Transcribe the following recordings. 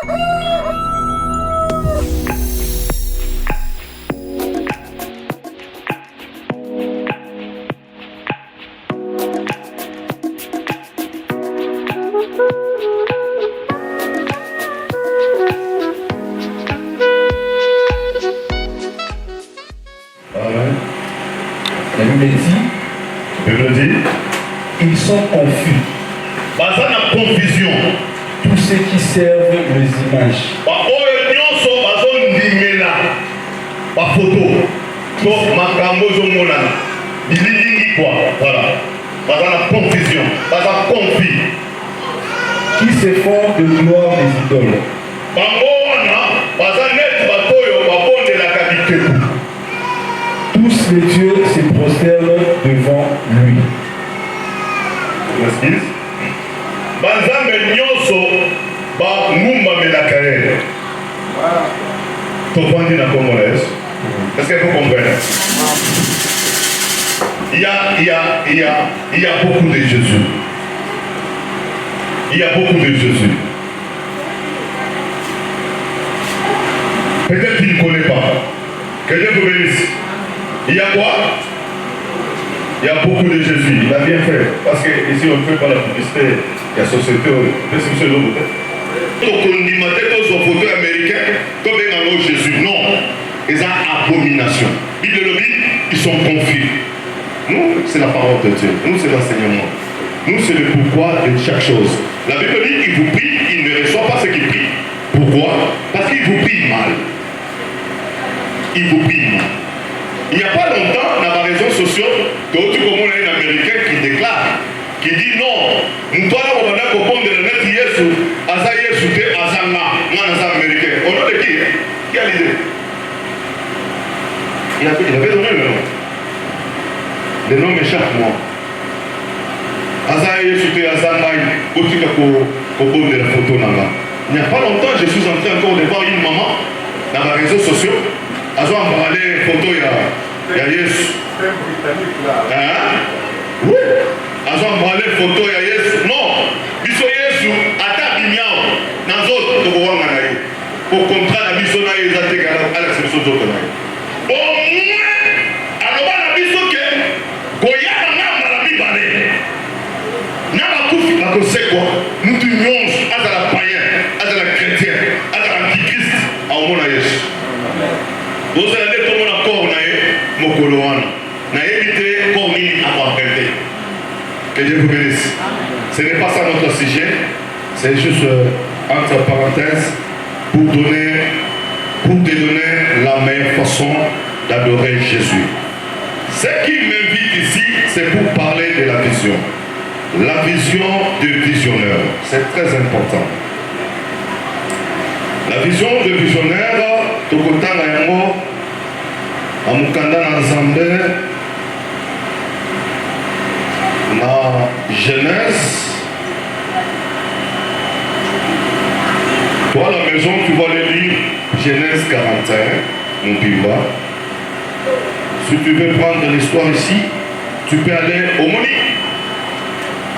La Bible dit, ils sont confus. Confusion. Tous ceux qui servent les images. Confusion. Qui se font de gloire des idoles. Tous les dieux se prosternent devant lui. Banzambe nyonso ba ngumba melakaye. Topandi na Congolaise. Est-ce que vous comprenez? Il y a beaucoup de Jésus. Il y a beaucoup de Jésus. Peut-être qu'il ne connaît pas. Que Dieu vous bénisse. Il y a quoi? Il y a beaucoup de Jésus. Il a bien fait. Parce que ici on ne fait pas la publicité. Il y a société. C'est le mot. Donc on dit maintenant sur photo américain comme un Jésus. Non. Ils ont abomination. Ils sont confus. Nous, c'est la parole de Dieu. Nous, c'est l'enseignement. Nous, c'est le pourquoi de chaque chose. La Bible dit qu'il vous prie, il ne reçoit pas ce qu'il prie. Pourquoi? Parce qu'il vous prie mal. Il vous prie mal. Il n'y a pas longtemps, dans les réseaux sociaux, que tu comme un Américain qui déclare, qui dit non, nous doit la comprendre de la net Yesu, Aza Yesu te Azanga, moi Aza Américain. Au nom de qui? Qui a l'idée? Il avait donné le nom. Le nom m'échappe moi. Aza Yesu te Azanga, Botika Kobo de la photo là-bas. Il n'y a pas longtemps, je suis en train encore de voir une maman dans les réseaux sociaux. Azo emballé photo ya Yesu. Hein? Oui. Azo emballé photo ya Yesu. Non. Biso Yesu ata bimiao nazo to wanga na yo. Pour contrat na biso na yo ezate kala ala biso zoto na yo. Bon moi aloba na biso ke goya na mala bibale. Na ba kufi ba kosekwa. Mutu nyonso azala païen, azala chrétien, azala antichrist a omona Yesu. Vous allez tout le monde encore mon coloane. N'a évité comme il a apprécié. Que Dieu vous bénisse. Ce n'est pas ça notre sujet. C'est juste entre parenthèses pour te donner la meilleure façon d'adorer Jésus. Ce qui m'invite ici, c'est pour parler de la vision. La vision du visionnaire. C'est très important. La vision du visionnaire, tokotanga yango amukanda na Nzambe na Genèse. Toi à la maison tu vas les lire Genèse 41, mon biba. Si tu veux prendre l'histoire ici, tu peux aller au Moni.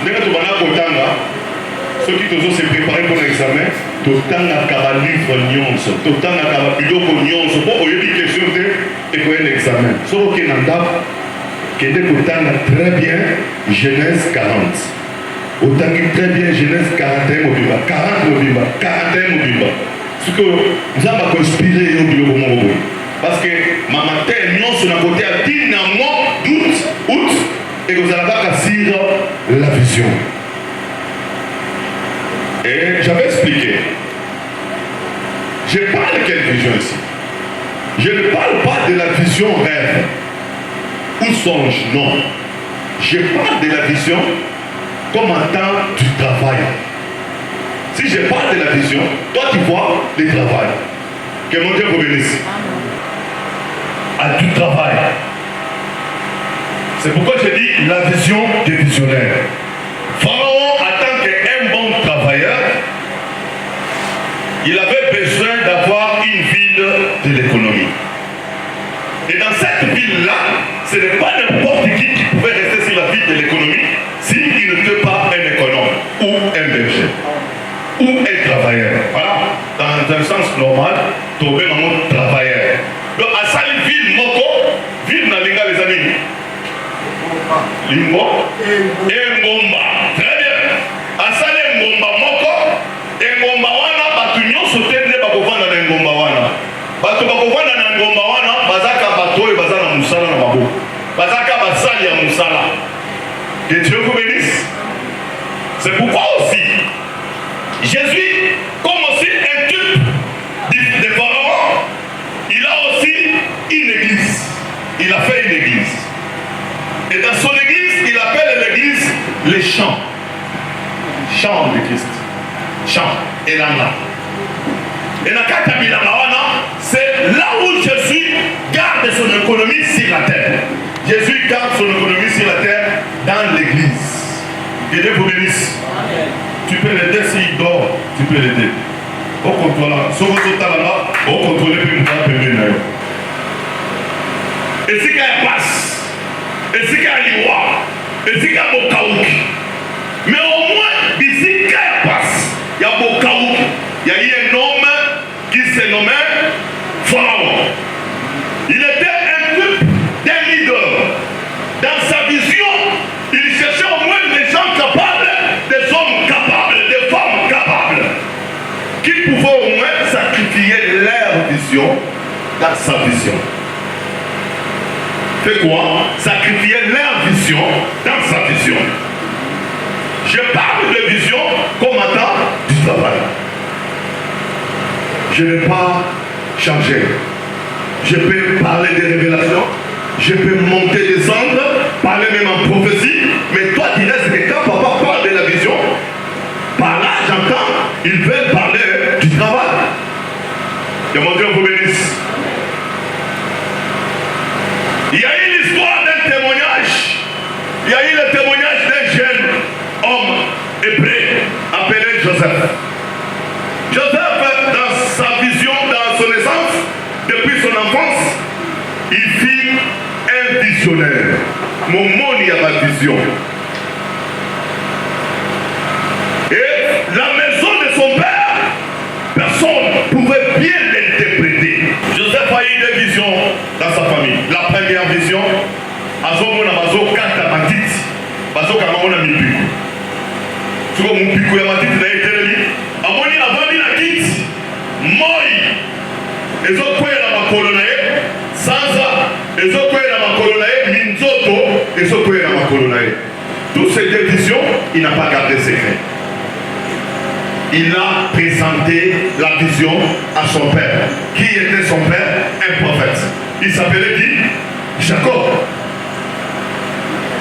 Dès que tu vas là kotanga, ceux qui te ont se préparer pour l'examen, totanga kaba livre nyonso, totanga kaba biloko nyonso, pour oyebi question de un examen. Sauf que nanda, qui est totanga très bien Genèse 40. Otangi très bien Genèse 41 mobimba, 40 mobimba, 41 mobimba. Ce que nous avons conspiré au biloko mobimba. Parce que ma matin nyonso na côté à 10 mois d'août, et vous allez pas casser la vision. Et j'avais expliqué. Je parle de quelle vision ici? Je ne parle pas de la vision rêve ou songe, non. Je parle de la vision comme en temps du travail. Si je parle de la vision, toi tu vois le travail. Que mon Dieu vous bénisse. À du travail. C'est pourquoi je dis la vision des visionnaires. Pharaon, en tant qu'un bon travailleur, il avait besoin d'avoir une ville de l'économie. Et dans cette ville-là, ce n'est pas n'importe qui pouvait rester sur la ville de l'économie s'il n'était pas un économe ou un berger ou un travailleur. Voilà. un sens normal, trouver un travailleur. Donc, à ça, ville, Moko, ville dans les gars, les amis. Limbo et Ngomba. Très bien. À ça, les Ngomba, Moko, et Ngomba Wana, Batunyo, Sotene, Bakovana, les Ngomba Wana. Bato Bakovana, les Ngomba Wana, Bazaka, Bato, et Bazana, Moussala, Nababo. Bazaka, Basali, à Moussala. Que Dieu vous bénisse. C'est pourquoi aussi, Jésus, comme aussi un type de pharaon, il a aussi une église. Il a fait une église. Et dans son église, il appelle l'église les champs. Champs de Christ. Champs. Et là. Et la Katabilanawana, c'est là où Jésus garde son économie sur la terre. Jésus garde son économie sur la terre dans l'église. Que Dieu vous bénisse. Tu peux l'aider s'il dort, tu peux l'aider. Au contrôle, sur votre talent, au contrôle, puis vous pouvez venir. Et si qu'elle passe, et si qu'elle y voit, et si qu'elle a Bokaouk. Mais au moins, ici qu'elle passe, il y a Bokaouk. Il y a eu un homme qui s'est nommé Pharaon. Il était un type d'un leader. Dans sa vision, il cherchait au moins des gens capables, des hommes capables, des femmes capables, qui pouvaient au moins sacrifier leur vision dans sa vision. Fait quoi? Sacrifier leur vision dans sa vision. Je parle de vision comme attend du travail. Je ne vais pas changer. Je peux parler des révélations. Je peux monter, descendre, parler même en prophétie. Mais toi, tu restes que quand papa parle de la vision, par là, j'entends, ils veulent parler du travail. Que mon Dieu vous bénisse. Il y a eu l'histoire d'un témoignage. Il y a eu le témoignage d'un jeune homme hébreu appelé Joseph. Joseph, dans sa vision, dans son essence, depuis son enfance, il fut un visionnaire. Mon monde, il y a ma vision. Et la maison de son père, personne ne pouvait bien l'interpréter. Joseph a eu des visions dans sa famille. La première vision, Azomona Bazo Kata Matiti, Bazo Kamamona Mipiku. Tu vois, mon pico, il y a Matiti, il a été Amoni Avani la Kiti, Moi, les autres quoi dans ma colonae, Sansa, les autres quoi dans ma colonae, Minzoto, les autres quoi dans ma colonae. Toutes ces deux visions, il n'a pas gardé secret. Il a présenté la vision à son père. Qui était son père? Un prophète. Il s'appelait qui? Jacob.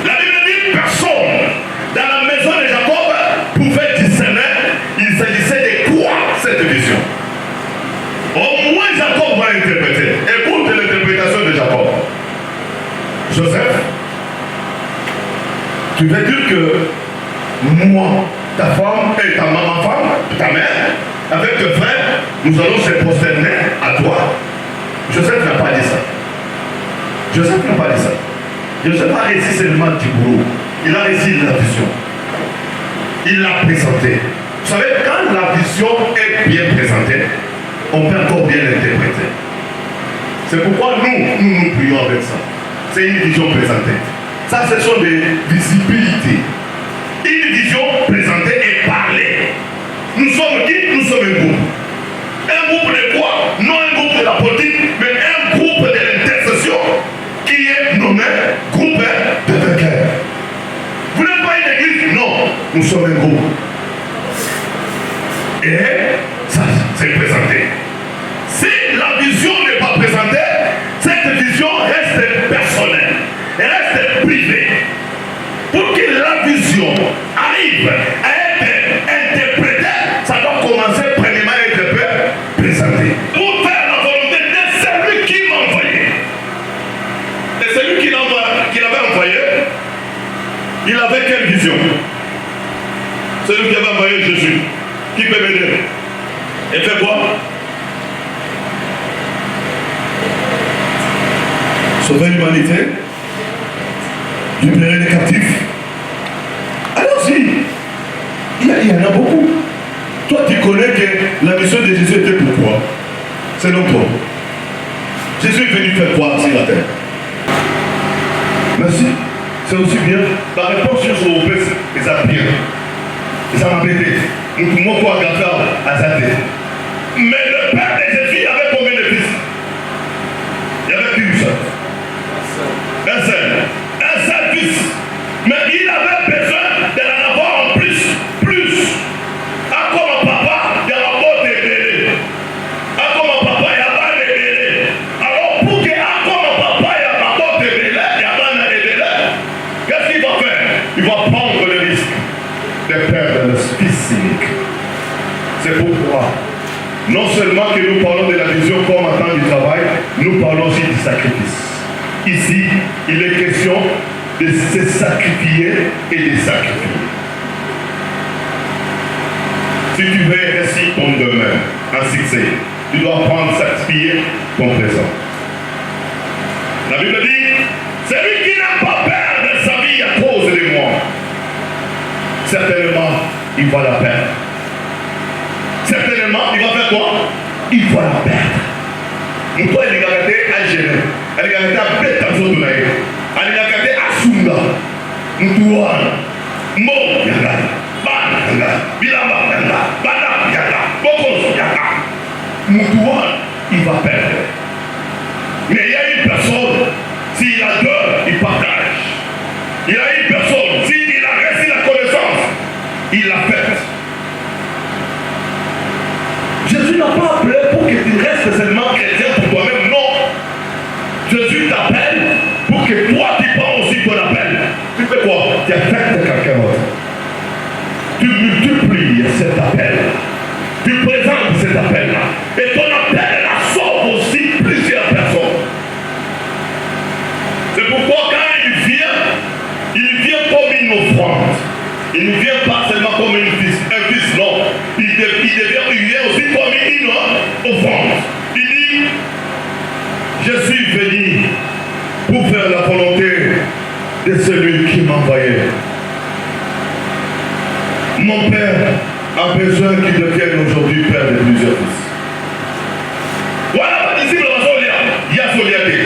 La Bible dit personne dans la maison de Jacob pouvait discerner. Il s'agissait de quoi cette vision? Au moins Jacob va interpréter. Écoute l'interprétation de Jacob. Joseph, tu veux dire que moi, ta femme et ta maman femme, ta mère, avec tes frères, nous allons se prosterner à toi. Joseph n'a pas dit ça. Joseph n'a pas dit ça. Joseph a réussi seulement du boulot. Il a réussi la vision. Il l'a présentée. Vous savez, quand la vision est bien présentée, on peut encore bien l'interpréter. C'est pourquoi nous prions avec ça. C'est une vision présentée. Ça, ce sont des visibilités. Une vision présentée et parlée. Nous sommes qui? Nous sommes un groupe. Un groupe de quoi? Non un groupe de la politique, mais un groupe de l'intercession qui est nommé groupe de vainqueurs. Vous n'êtes pas une église? Non, nous sommes un groupe. Et ça, c'est présenté. Si la vision n'est pas présentée, cette vision reste personnelle, elle reste privée. Pour que la vision arrive à être interprétée, ça doit commencer premièrement à être présenté. Pour faire la volonté de celui qui m'a envoyé. Et celui qui l'avait envoyé, il avait quelle vision? Celui qui avait envoyé Jésus. Qui peut m'aider? Et fait quoi? Sauver l'humanité, libérer les captifs. Allons-y. Il y en a beaucoup. Toi, tu connais que la mission de Jésus était pour toi. Selon toi. Jésus est venu faire quoi sur la terre? Merci. C'est aussi bien. La réponse sur son opus, et ça bien. Et ça m'a pété. Nous pouvons quoi à sa tête. Mais le père de Jésus avait combien de fils? Il y avait qu'une seule. Un seul fils. Mais il avait besoin d'en avoir en plus. À comme papa, il y a un bon débélé. À comme papa, il y a un débélé. Alors pour que à comme papa, il y a un bon débélé, il y a un débélé. Qu'est-ce qu'il va faire? Il va prendre le risque de perdre le fils unique. C'est pourquoi, non seulement que nous parlons de la vision comme en temps du travail, nous parlons aussi du sacrifice. Ici, il est question de se sacrifier et de sacrifier. Si tu veux réussir ton demain en succès, tu dois apprendre à sacrifier ton présent. La Bible dit, celui qui n'a pas peur de sa vie à cause de moi, certainement, il va la perdre. Certainement, il va faire quoi? Il va la perdre. Nous, il a gardé à gérer. Il a gardé à bête à zone. Il a gardé à Sunga. Nous, Mo, Yanga, Ban, Yanga, Bilamba, Yanga, Bana, Yanga, Bokos, Yanga. Nous, il va perdre. Mais il y a une personne, s'il a deux, il partage. Il y a une personne, s'il a réussi la connaissance, il la fait. Jésus n'a pas appelé pour que tu restes seulement chrétien pour toi-même, non. Jésus t'appelle pour que toi tu prends aussi ton appel. Tu fais quoi? Tu affectes quelqu'un d'autre. Tu multiplies cet appel. Tu présentes cet appel-là. Et ton appel la sauve aussi plusieurs personnes. C'est pourquoi quand il vient comme une offrande. Il ne vient pas seulement comme un fils, non. Il vient aussi comme une offrande. Il dit, je suis venu pour faire la volonté de celui qui m'a envoyé. Mon père a besoin qu'il devienne aujourd'hui père de plusieurs fils. Voilà, ici, il y a solidarité.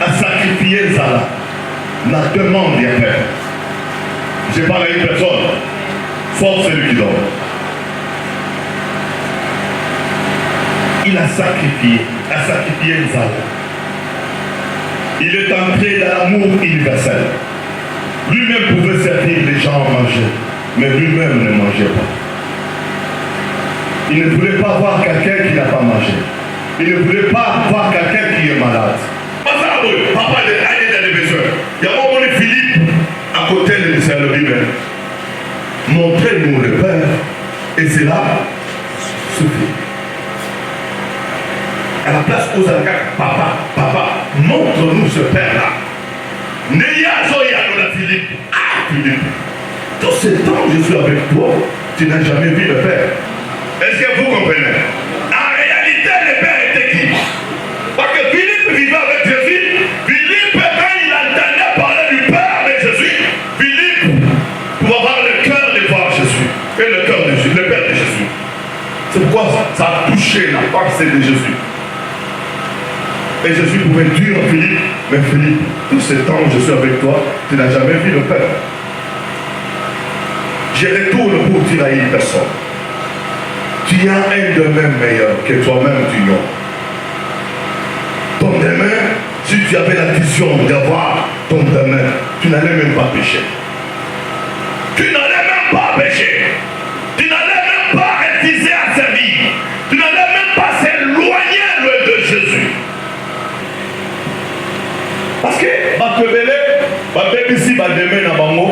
À sacrifier Zala. La demande du père. Je parle à une personne, force celui qui donne. Il a sacrifié Zala. Il est entré dans l'amour universel. Lui-même pouvait servir les gens à manger, mais lui-même ne mangeait pas. Il ne voulait pas voir quelqu'un qui n'a pas mangé. Il ne voulait pas voir quelqu'un qui est malade. Papa a des besoins. Il y a un moment de Philippe à côté de Saint Bible. Montrez-nous le Père et cela suffit. À la place où papa, montre-nous ce Père-là. Philippe. Philippe, tout ce temps je suis avec toi, tu n'as jamais vu le Père. Est-ce que vous comprenez? En réalité, le Père était qui? Parce que Philippe vivait avec Jésus. Philippe, quand il entendait parler du Père de Jésus, Philippe pouvait avoir le cœur de voir Jésus. Et le cœur de Jésus, le Père de Jésus. C'est pourquoi ça a touché la pensée de Jésus. Et Jésus pouvait dire à Philippe, mais Philippe, tout ce temps où je suis avec toi, tu n'as jamais vu le Père. Je retourne pour dire à une personne, tu as un demain meilleur que toi-même tu n'as. Ton demain, si tu avais la vision d'avoir ton demain, tu n'allais même pas pécher. Tu n'allais même pas pécher. Tu n'allais même pas réviser à sa vie. Tu n'allais même pas s'éloigner de Jésus. Parce que, ici, demain,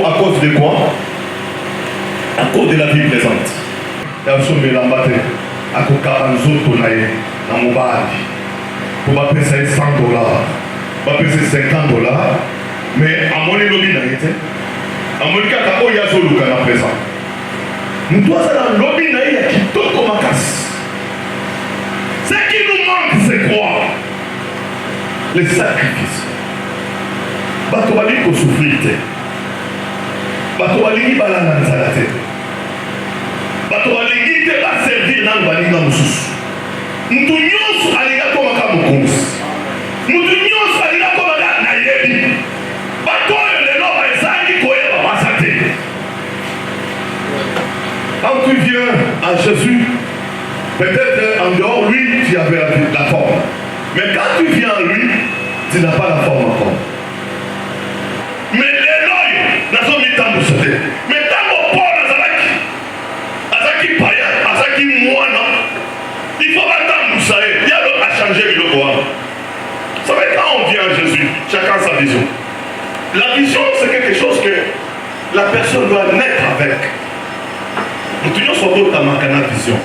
à cause de quoi? À cause de la vie présente. Il y a un melambate, à cause de pour m'appeler ça $100, m'appeler ça $50, mais à mon lobby n'a été. À mon cas, il y a un look à présent. Nous devons aller dans le lobby n'a été qui tombe comme un casse. Ce qui nous manque, c'est quoi? Les sacrifices. Batouali ko souffrir. Batouali ni balana nzalate. Batouali ni te mosusu. Mutu nyonso alinga komaka mokonzi. Mutu nyonso alinga komaka nayebi. Bato oyo lelo bazangi koyeba basa te. Quand tu viens à Jésus, peut-être en dehors lui tu avais la forme. Mais quand tu viens à lui, tu n'as pas la forme encore. Mais lelo yo nazo mitambo sote. Mais tango Paul azaki païen, azaki moine. Il faut attendre ça. Il y a l'autre à changer le roi. Vous savez, quand on vient à Jésus, chacun sa vision. La vision, c'est quelque chose que la personne doit naître avec. Nous tenons sur d'autres à ma vision.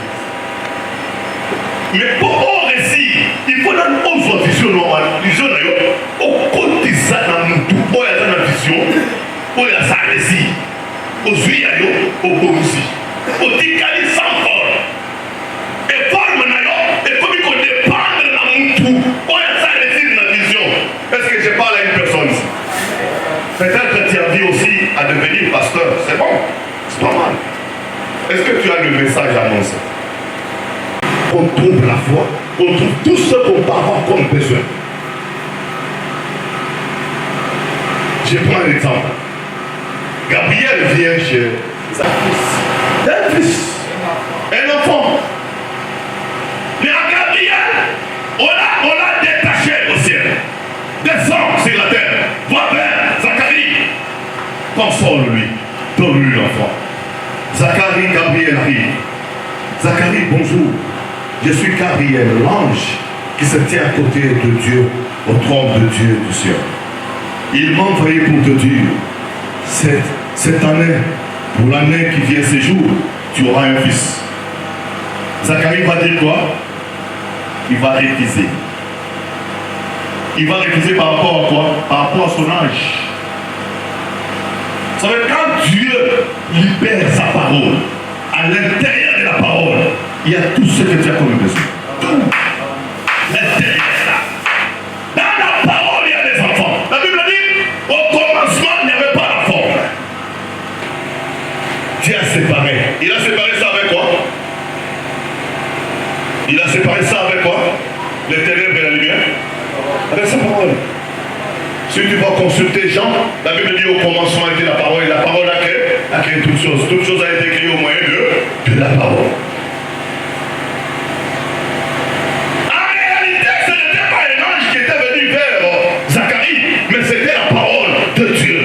Mais pour réussir, il faut donner aux visions. Vision, au côté de ça, pour y avoir une vision, pour y avoir un récit. Au suivi, au bon aussi. Au ticali sans forme. Et forme, et comme il faut dépendre de la moutou, pour y avoir un récit de la vision. Est-ce que je parle à une personne ici? Peut-être que tu as dit aussi à devenir pasteur. C'est bon, c'est pas mal. Est-ce que tu as le message annoncé? On trouve la foi, on trouve tout ce qu'on peut avoir comme besoin. Je prends un exemple. Gabriel vient chez Zacchaeus. Un fils, un enfant. Mais à Gabriel, on l'a détaché au ciel. Descends sur la terre, va vers Zacharie. Console-lui, donne-lui l'enfant. Zacharie, Gabriel arrive. Zacharie, bonjour. Je suis Gabriel, l'ange qui se tient à côté de Dieu, au trône de Dieu du ciel. Il m'a envoyé pour te dire, cette année, pour l'année qui vient ces jours, tu auras un fils. Zacharie va dire quoi? Il va réviser. Il va réviser par rapport à quoi? Par rapport à son âge. Vous savez, quand Dieu libère sa parole, à l'intérieur de la parole, il y a tout ce que tu as comme besoin. Tout. L'intérieur là. Dans la parole, il y a des enfants. La Bible dit, au commencement, il n'y avait pas la forme. Dieu a séparé. Il a séparé ça avec quoi? Il a séparé ça avec quoi? Les ténèbres et la lumière. Avec sa parole. Si tu vas consulter Jean, la Bible dit au commencement était la parole, et la parole a créé toutes choses. Toutes choses a été créées au moyen de la parole. En réalité, ce n'était pas un ange qui était venu vers Zacharie, mais c'était la parole de Dieu.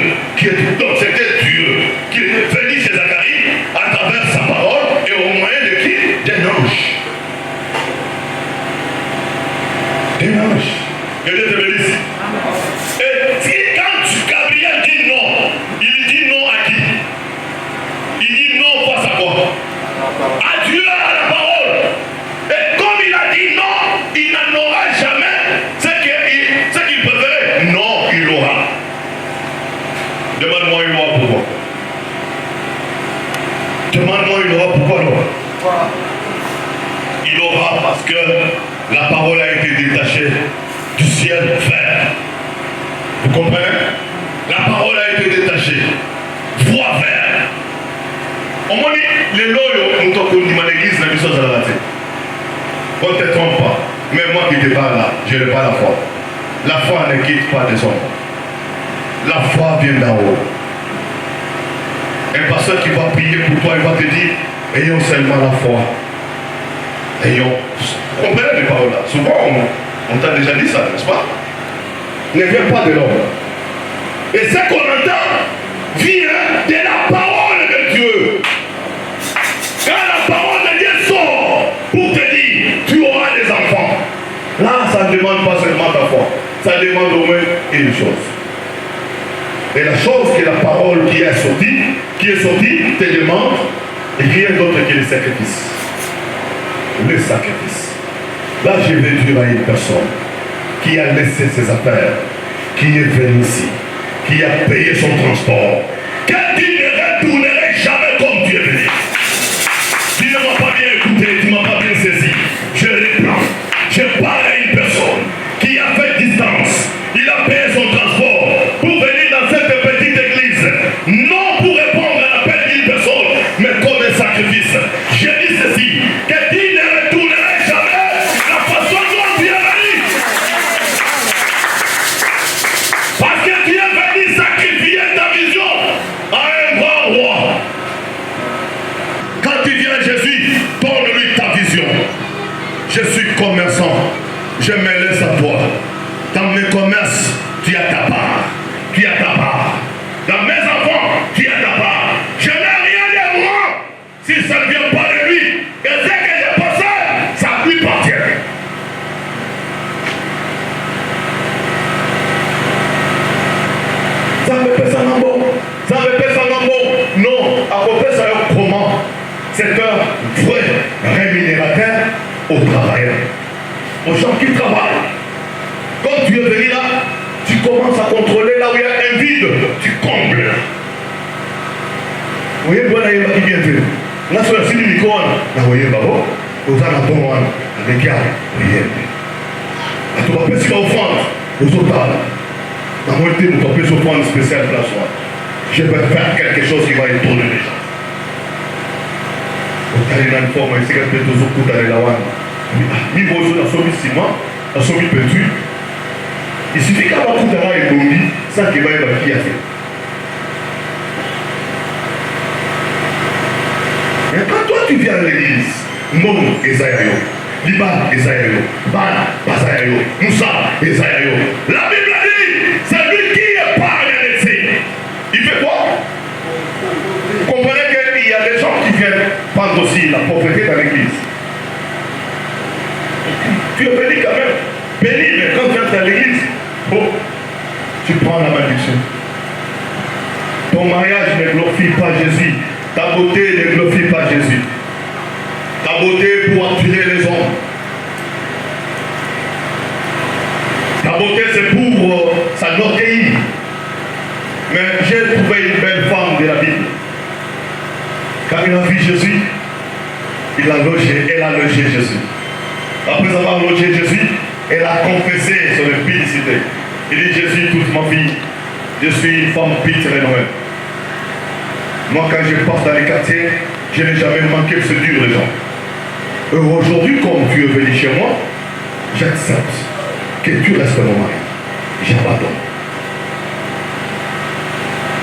Donc c'était Dieu qui était venu chez Zacharie à travers sa parole et au moyen de qui? D'un ange. D'un ange. Que Dieu te bénisse. Et quand Gabriel dit non, il dit non à qui? Il dit non face à quoi? À Dieu, à la parole. Et comme il a dit non, il n'en aura jamais ce qu'il préférait. Non, il aura. Demande-moi, il aura pourquoi? Demande-moi, il aura pourquoi non? Il aura parce que la parole a été détachée du ciel vers. Vous comprenez? La parole a été détachée. Voix vers. On m'a dit, les loyaux, nous t'ont dit à l'église, la mission de la raté. On ne te trompe pas. Mais moi qui te parle là, je n'ai pas la foi. La foi ne quitte pas des hommes. La foi vient d'en haut. Un pasteur qui va prier pour toi, il va te dire, ayons seulement la foi. Ayons. Vous comprenez les paroles là? Souvent, on t'a déjà dit ça, n'est-ce pas? Ne vient pas de l'homme. Et ce qu'on entend vient de la parole de Dieu. Quand la parole de Dieu sort pour te dire, tu auras des enfants. Là, ça ne demande pas seulement ta foi. Ça demande au moins une chose. Et la chose que la parole qui est sortie, te demande, rien d'autre que le sacrifice. Le sacrifice. Là, je vais dire à une personne qui a laissé ses affaires, qui est venu ici, qui a payé son transport, que tu ne retournerais jamais comme tu es venu. Tu ne m'as pas bien écouté, tu ne m'as pas bien saisi. Je reprends. Je parle à une personne qui a fait distance. Il a payé son transport pour venir dans cette petite église. Non pour répondre à l'appel d'une personne, mais comme un sacrifice. Je dis ceci, que tu ne retournerais je suis commerçant, je me laisse à toi. Dans mes commerces, tu as ta part. Tu as ta part. Dans mes enfants, tu as ta part. Je n'ai rien de moi si ça ne vient pas de lui. Et ce que je possède, ça lui appartient. Ça me fait ça non bon. Ça me fait ça non bon. Non, à côté ça comment? C'est un vrai rémunérateur au travail. Aux gens qui travaillent. Quand tu es venu là, tu commences à contrôler là où il y a un vide, tu combles. Vous voyez, voilà, il m'a dit bien fait. Là, sur la site du micro, vous voyez, babo, vous avez un bon one, avec qui vous voyez. Tu vas passer l'offrande aux autres. Dans mon thé, vous vas passer l'offrande spéciale pour la soirée. Je vais faire quelque chose qui va étonner les gens. Vous allez dans une forme, ici, quand vous êtes tous dans la one. Mi bozo na somi ciment, na somi peinture. Il suffit qu'à beaucoup d'argent et bombi, ça qui va être qui a fait. Mais quand toi tu viens à l'église, Mon Esaïayo, Liban Esaïayo, Ban Basaïayo, Moussa Esaïayo, la Bible dit, c'est lui qui épargne les signes. Il fait quoi? Vous comprenez qu'il y a des gens qui viennent prendre aussi la propriété dans l'église. Tu es béni quand même. Béni, mais quand tu viens à l'église, oh, tu prends la malédiction. Ton mariage ne glorifie pas Jésus. Ta beauté ne glorifie pas Jésus. Ta beauté pour attirer les hommes. Ta beauté c'est pour s'enorgueillir. Mais j'ai trouvé une belle femme de la Bible. Quand il a vu Jésus, elle a logé Jésus. Après avoir logé Jésus, elle a confessé son impudicité. Il dit, Jésus, toute ma vie, je suis une femme pite rénovée. Moi, quand je passe dans les quartiers, je n'ai jamais manqué de séduire les gens. Aujourd'hui, comme tu es venu chez moi, j'accepte que tu restes mon mari. J'abandonne.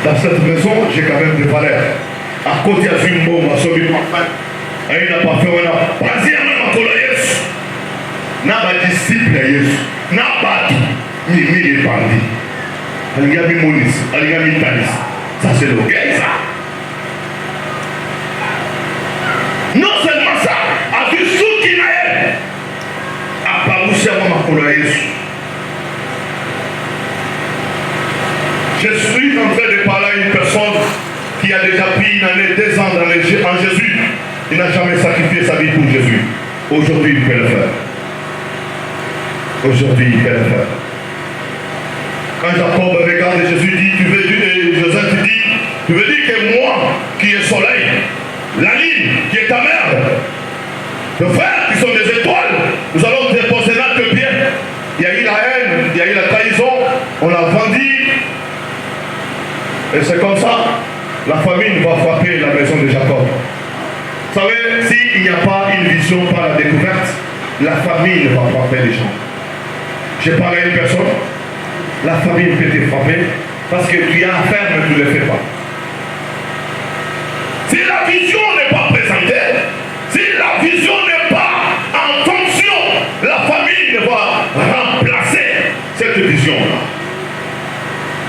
Dans cette maison, j'ai quand même des valeurs. À côté de une bombe, à sauver ma femme, il n'a pas fait un pas même à Coloyes. N'a pas disciple à Yesu. N'a pas tout. Ni les bandits. Il y a mis Monis, il y a mis Tanis. Ça, c'est le gay, ça. Non seulement ça, a vu ce qu'il a à Parousia Mamakoloyes. Je suis en train de parler à une personne qui a déjà pris une année, 2 ans en Jésus. Il n'a jamais sacrifié sa vie pour Jésus. Aujourd'hui, il peut le faire. Aujourd'hui, il peut le faire. Quand Jacob regarde Jésus, dit, et Joseph dit, tu veux dire que moi, qui est soleil, la ligne, qui est ta mère, nos frères qui sont des étoiles, nous allons déposer notre pied. Il y a eu la haine, il y a eu la trahison, on l'a vendu. Et c'est comme ça, la famine va frapper la maison de Jacob. Vous savez, s'il n'y a pas une vision par la découverte, la famine va frapper les gens. J'ai parlé à une personne, la famine peut te frapper parce que tu as affaire mais tu ne le fais pas. Si la vision n'est pas présentée, si la vision n'est pas en fonction, la famine va remplacer cette vision-là.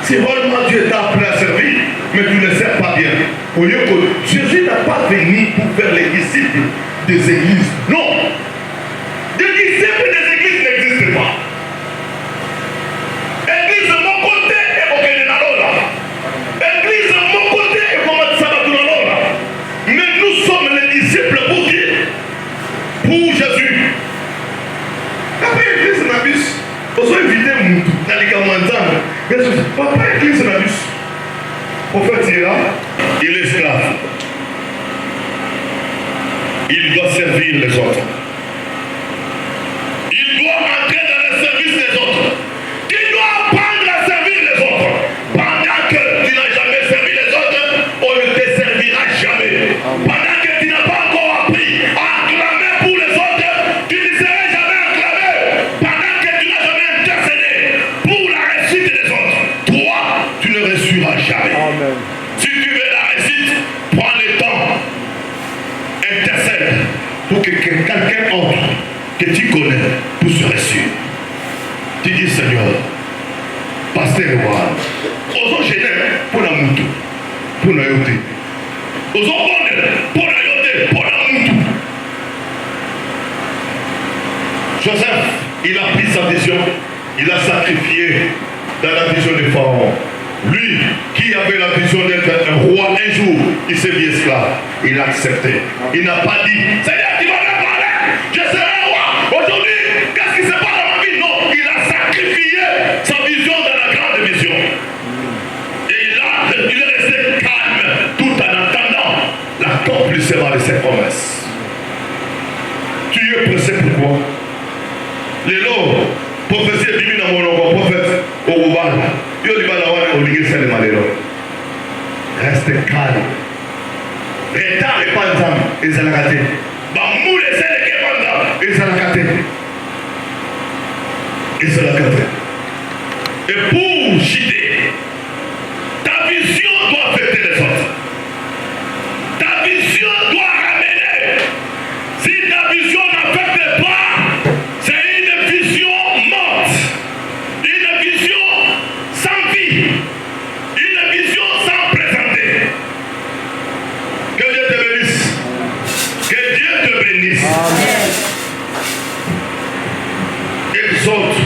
Si vraiment Dieu t'a appelé à servir, mais tu ne le sers pas bien. Au lieu que Jésus n'a pas venu pour faire les disciples des églises. Non. Les disciples des églises n'existent pas. Église de mon côté et au Kénénalola. Église de mon côté et comme Sabatunalola. Mais nous sommes les disciples pour qui? Pour Jésus. Après l'église n'a bus. Vous avez invité dans les Kamanzans. Papa, l'église n'a bus. Au fait, il est là, il est esclave. Il doit servir les autres. Il doit entrer dans le service des autres. Il doit apprendre à servir les autres. Pendant que tu n'as jamais servi les autres, on ne te servira jamais. Pendant que tu n'as pas encore appris à acclamer pour les autres, tu ne seras jamais acclamé. Pendant que tu n'as jamais intercédé pour la réussite des autres, toi, tu ne réussiras jamais. Amen. Si tu veux la réussite, prends le temps. Intercède pour que quelqu'un entre que tu connais pour se sûr. Tu dis Seigneur, pasteur roi, osons gêner pour la moutou, pour la yoté. Osons bonner pour la yoté, pour la moutou. Joseph, il a pris sa vision, il a sacrifié dans la vision de Pharaon. Lui, qui avait la vision d'être un roi un jour, il s'est mis esclave. Il a accepté. Il n'a pas dit, Seigneur, tu vas me parler, je serai un roi. Aujourd'hui, qu'est-ce qui se passe dans ma vie? Non, il a sacrifié sa vision dans la grande vision. Et il est resté calme tout en attendant l'accomplissement de ses promesses. Tu es pressé pourquoi? Les lots, prophétie est bibi dans mon prophète au Rubala. Reste calme. Retard et pas de temps. Ils ont raté. Bamou les ailes et banda. Ils ont raté. Ils ont raté. Et pour chiter, ta vision doit affecter les autres. Ta vision doit ramener. Si ta vision n'affecte pas, c'est une vision morte. Une vision sans vie. Une vision sans présenter. Que Dieu te bénisse. Que Dieu te bénisse. Amen. Exode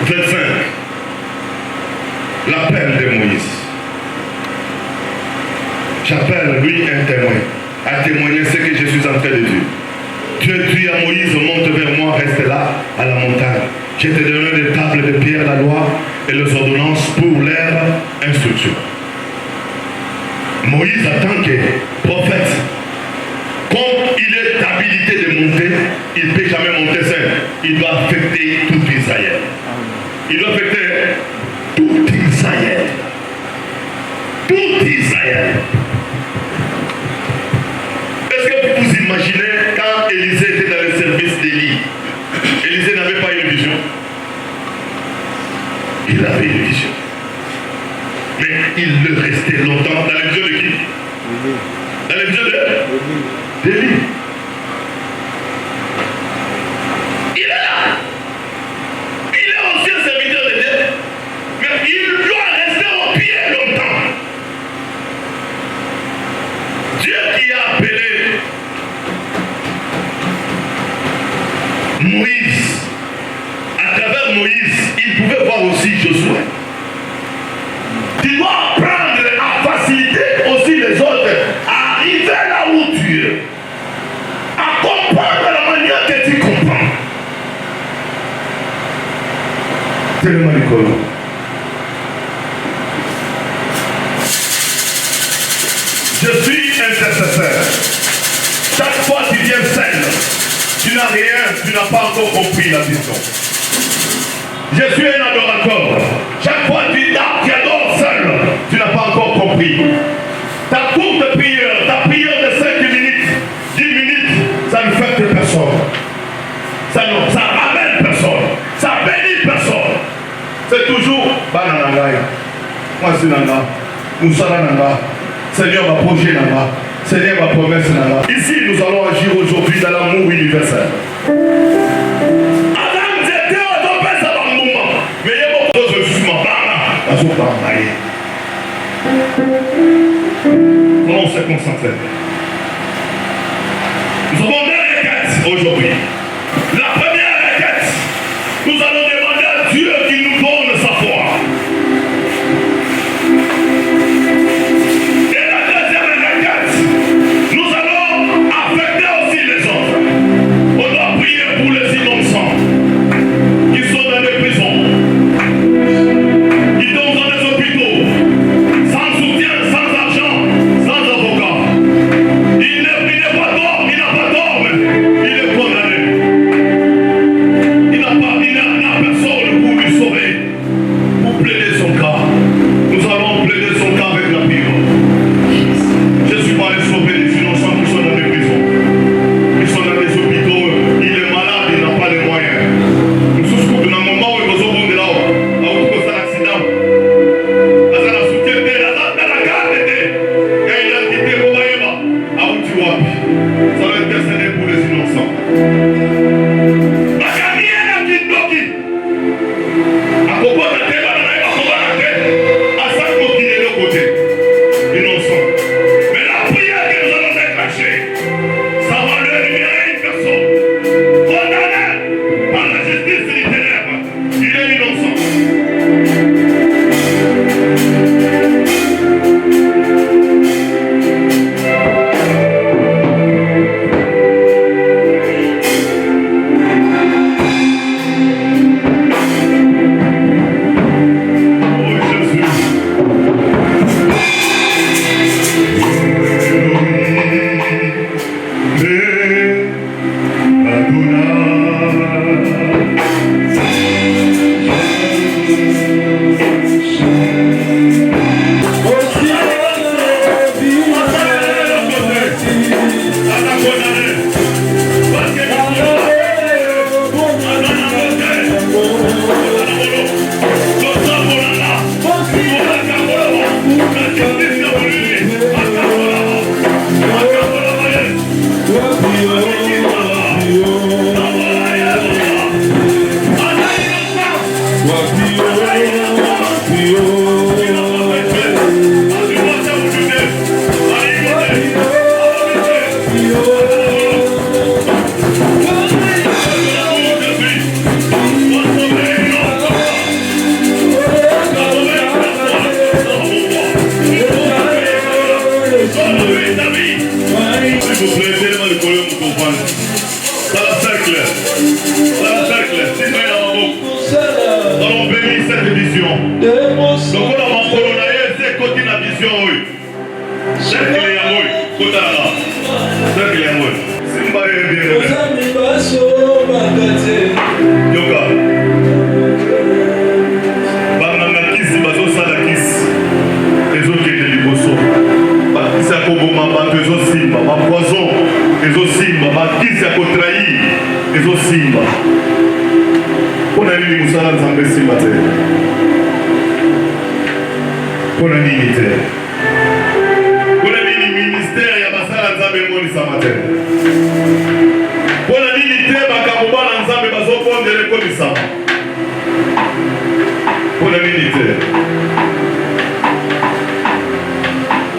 25. L'appel de Moïse. J'appelle lui un témoin à témoigner ce que je suis en train de dire. Dieu dit à Moïse, monte vers moi, reste là, à la montagne. Je te donnerai des tables de pierre, la loi et les ordonnances pour leur instruction. Moïse, en tant que prophète, comme il est habilité de monter, il ne peut jamais monter seul. Il doit affecter tout Israël. Il doit affecter tout Israël. Tout Israël. Est-ce que vous imaginez quand Élisée était dans le service d'Élie? Élisée n'avait pas une vision. Il avait une vision. Mais il le restait longtemps dans la vision de qui? Dans la vision d'Élie. Il est là. Il est aussi un serviteur de Dieu. Mais il doit rester au pied longtemps. Dieu qui a appelé Moïse, à travers Moïse, il pouvait voir aussi Josué. Tu dois apprendre à faciliter aussi les autres à arriver là où tu es, à comprendre la manière que tu comprends. C'est le malicolo. Je suis intercesseur. Chaque fois que tu viens seul, tu n'as rien, tu n'as pas encore compris la vision. Je suis un adorateur. Chaque fois que tu adores seul, tu n'as pas encore compris. Ta courte prière, ta prière de 5 minutes, 10 minutes, ça ne fait que personne. Ça ramène personne. Ça bénit personne. C'est toujours Bananangaya. Moi c'est Nanga. Moussala Nanga. Seigneur va projet Nanga. Seigneur va promesse Nanga. Ici nous allons agir aujourd'hui dans l'amour universel. Comment on se concentrer? Nous avons deux requêtes aujourd'hui. La première requête, nous allons demander à Dieu qu'il nous donne sa foi. Et la deuxième requête, nous allons affecter aussi les autres. On doit prier pour les innocents qui sont dans les prisons, qui sont dans les hôpitaux, sans soutien, sans argent, sans avocat.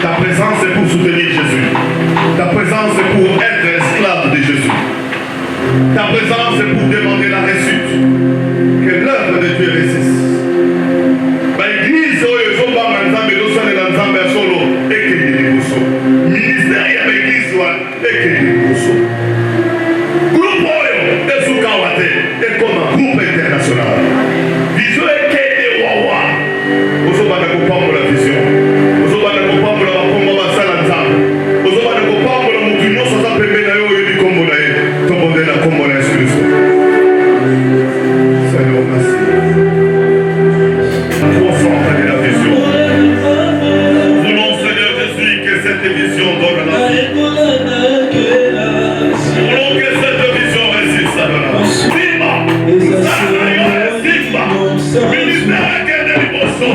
Ta présence est pour soutenir Jésus. Ta présence est pour être esclave de Jésus. Ta présence est pour demander la réussite. Que l'œuvre de Dieu réussisse. L'église, ministère, il y a l'église, groupe est comme un groupe international. Vision est qu'il y a des wawa. Vous savez pas la vision. Vous savez pas la combat basala nzambe. Vous savez pas la mutunyo sosa pembena yo yedi kombo na ye. Tombonde na kombo na Yesu Kristo. Seigneur, merci. Concentrez la vision. Voulons, Seigneur Jésus, que cette vision donne la vie. Voulons que cette vision résiste à la vie. Simba, Simba, ministère de l'émotion.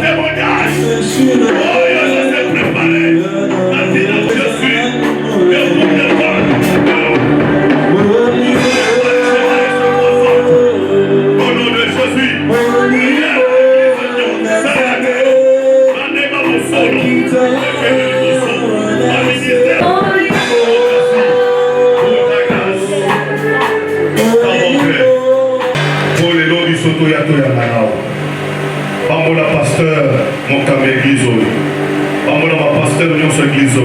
Témoignage. Oh, je sais préparer. Maintenant, je suis. Je vous prépare. Au nom de Jésus. Pambola pasteur, mon cam église. Pambola ma pasteur, nous sommes église.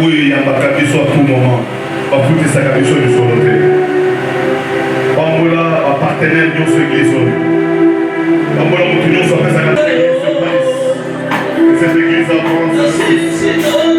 Oui, il y a ma cabiso à tout moment. Pas foutre sa cabiso du soloté. Pambola, ma partenaire, nous sommes église. Pambola, nous sommes sa cabiso. Cette église avance.